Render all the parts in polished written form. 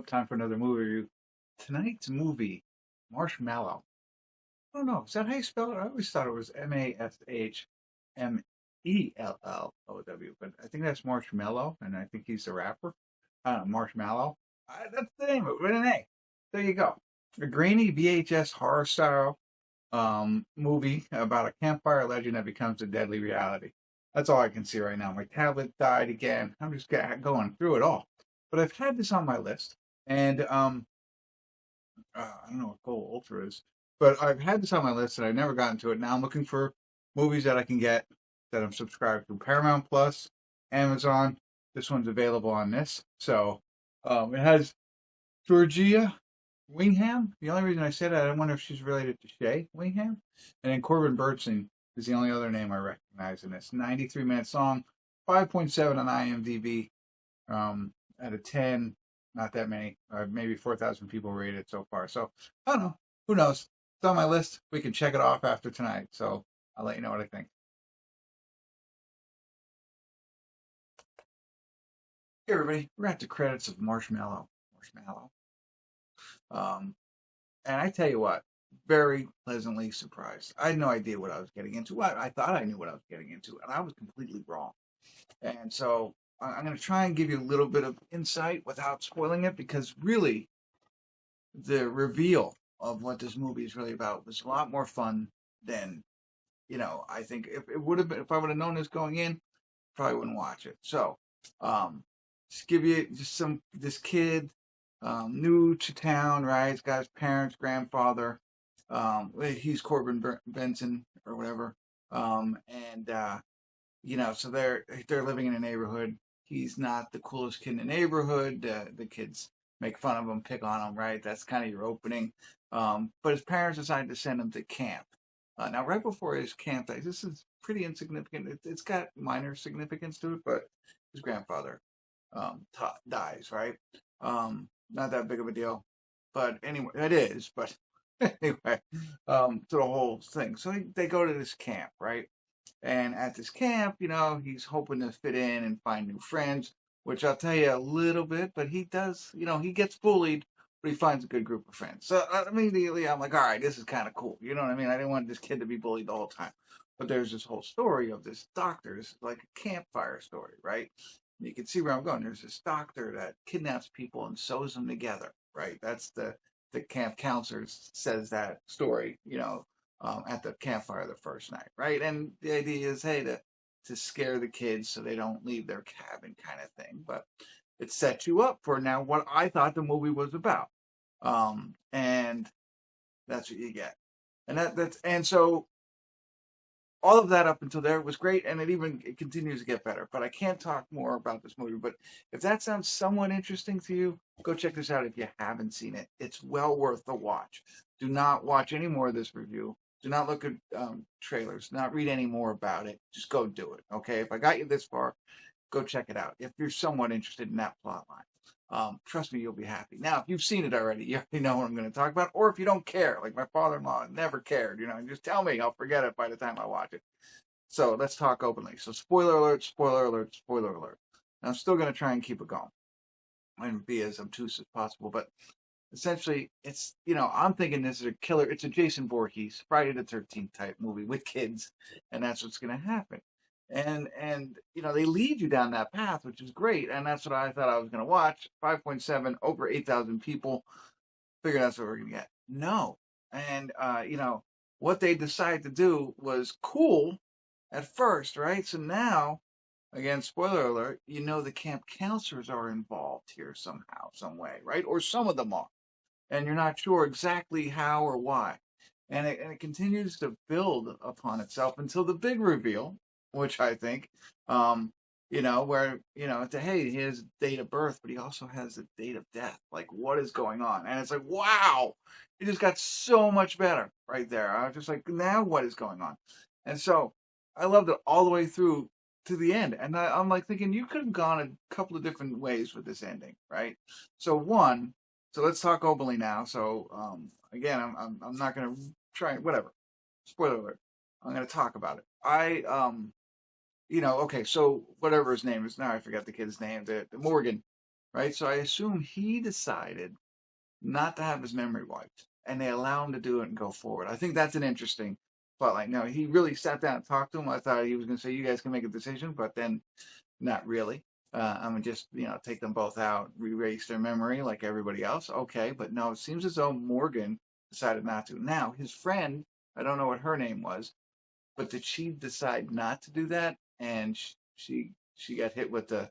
Time for another movie review. Tonight's movie, Marshmallow. I don't know. Is that how you spell it? I always thought it was Mashmellow, but I think that's Marshmallow, and I think he's the rapper. Marshmallow. That's the name of it with an A. There you go. A grainy VHS horror style movie about a campfire legend that becomes a deadly reality. That's all I can see right now. My tablet died again. I'm just going through it all. But I've had this on my list, and I don't know what Gold Ultra is, but I've had this on my list and I've never gotten to it. Now I'm looking for movies that I can get that I'm subscribed to. Paramount Plus, Amazon. This one's available on this. So it has Giorgia Whigham. The only reason I say that, I wonder if she's related to Shay Whigham. And then Corbin Bernsen is the only other name I recognize in this. 93-minute song, 5.7 on IMDb, out of 10. Not that many. Maybe 4,000 people rated it so far. So I don't know. Who knows? It's on my list. We can check it off after tonight. So I'll let you know what I think. Hey everybody, we're at the credits of Marshmallow. And I tell you what, very pleasantly surprised. I had no idea what I was getting into. I thought I knew what I was getting into, and I was completely wrong. And so I'm going to try and give you a little bit of insight without spoiling it, because really, the reveal of what this movie is really about was a lot more fun than, I think if it would have been, if I would have known this going in, probably wouldn't watch it. So, just give you this kid, new to town, right? He's got his parents, grandfather. He's Corbin Bernsen or whatever. So they're living in a neighborhood. He's not the coolest kid in the neighborhood. The kids make fun of him, pick on him, right? That's kind of your opening. But his parents decided to send him to camp. Now, right before his camp days, this is pretty insignificant. It's got minor significance to it, but his grandfather dies, right? Not that big of a deal. But anyway, it is. But anyway, to the whole thing. So they go to this camp, right? And at this camp, he's hoping to fit in and find new friends, which I'll tell you a little bit, but he does, he gets bullied, but he finds a good group of friends. So immediately I'm like, all right, this is kind of cool. You know what I mean? I didn't want this kid to be bullied the whole time. But there's this whole story of this doctor. This is like a campfire story, right? And you can see where I'm going. There's this doctor that kidnaps people and sews them together, right? That's the camp counselor says that story, at the campfire the first night, right? And the idea is, hey, to scare the kids so they don't leave their cabin, kind of thing. But it sets you up for now what I thought the movie was about, and that's what you get. And so all of that up until there was great, and it continues to get better. But I can't talk more about this movie. But if that sounds somewhat interesting to you, go check this out if you haven't seen it. It's well worth the watch. Do not watch any more of this review. Do not look at trailers. Do not read any more about it. Just go do it. Okay. If I got you this far, go check it out. If you're somewhat interested in that plot line, trust me, you'll be happy. Now, if you've seen it already, you already know what I'm going to talk about. Or if you don't care, like my father-in-law never cared, just tell me. I'll forget it by the time I watch it. So let's talk openly. So spoiler alert, spoiler alert, spoiler alert. And I'm still going to try and keep it going and be as obtuse as possible. But essentially, it's, I'm thinking this is a killer. It's a Jason Voorhees, Friday the 13th type movie with kids. And that's what's going to happen. And they lead you down that path, which is great. And that's what I thought I was going to watch. 5.7, over 8,000 people. Figured that's what we're going to get. No. And, what they decided to do was cool at first, right? So now, again, spoiler alert, the camp counselors are involved here somehow, some way, right? Or some of them are. And you're not sure exactly how or why. And it continues to build upon itself until the big reveal, which I think, where, hey, he has date of birth, but he also has a date of death. Like, what is going on? And it's like, wow, it just got so much better right there. I was just like, now what is going on? And so I loved it all the way through to the end. And I'm like thinking you could have gone a couple of different ways with this ending, right? So let's talk openly now. So, again, I'm not going to try, whatever. Spoiler alert. I'm going to talk about it. Okay, so whatever his name is, now I forgot the kid's name, the Morgan. right? So I assume he decided not to have his memory wiped, and they allow him to do it and go forward. I think that's an interesting plotline. Now, he really sat down and talked to him. I thought he was going to say, you guys can make a decision, but then not really. I'm going to just, take them both out, erase their memory like everybody else. Okay, but no, it seems as though Morgan decided not to. Now, his friend, I don't know what her name was, but did she decide not to do that? And she got hit with the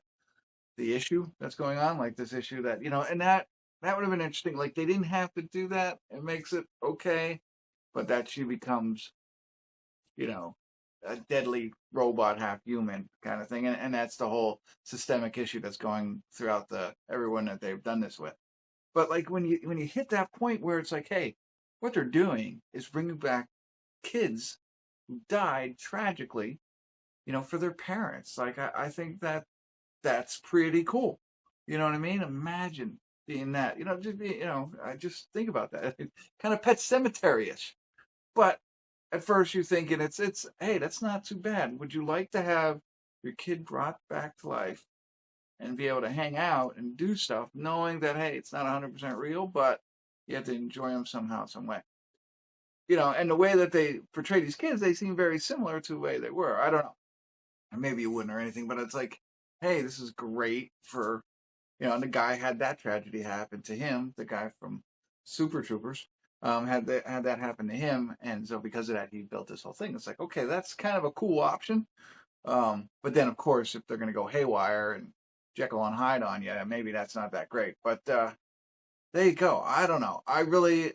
issue that's going on, like this issue that, and that would have been interesting. Like, they didn't have to do that. It makes it okay, but that she becomes, a deadly robot, half human kind of thing. And that's the whole systemic issue that's going throughout everyone that they've done this with. But like when you hit that point where it's like, hey, what they're doing is bringing back kids who died tragically, for their parents. Like, I think that's pretty cool. You know what I mean? Imagine being that. I just think about that. Kind of Pet Cemetery-ish. But at first you're thinking it's hey, that's not too bad. Would you like to have your kid brought back to life and be able to hang out and do stuff, knowing that, hey, it's not 100% real, but you have to enjoy them somehow, some way. And the way that they portray these kids, they seem very similar to the way they were. I don't know. Maybe you wouldn't or anything, but it's like, hey, this is great for, and the guy had that tragedy happen to him. The guy from Super Troopers had that happen to him, and so because of that, he built this whole thing. It's like, okay, that's kind of a cool option. But then, of course, if they're going to go haywire and Jekyll and Hyde on you, maybe that's not that great. But there you go. I don't know. I really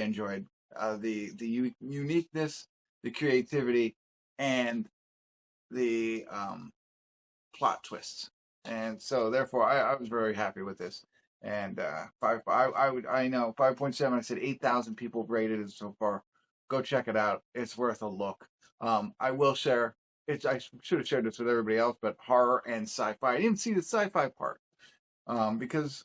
enjoyed the uniqueness, the creativity, and the plot twists. And so therefore I was very happy with this. And I know 5.7, I said 8,000 people rated it so far. Go check it out. It's worth a look. I will share I should have shared this with everybody else, but horror and sci-fi. I didn't see the sci-fi part because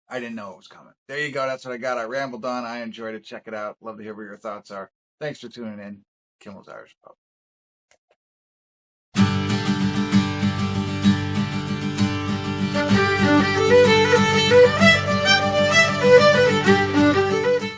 I didn't know it was coming. There you go. That's what I got. I rambled on. I enjoyed it. Check it out. Love to hear what your thoughts are. Thanks for tuning in. Kimmel's Irish Pub.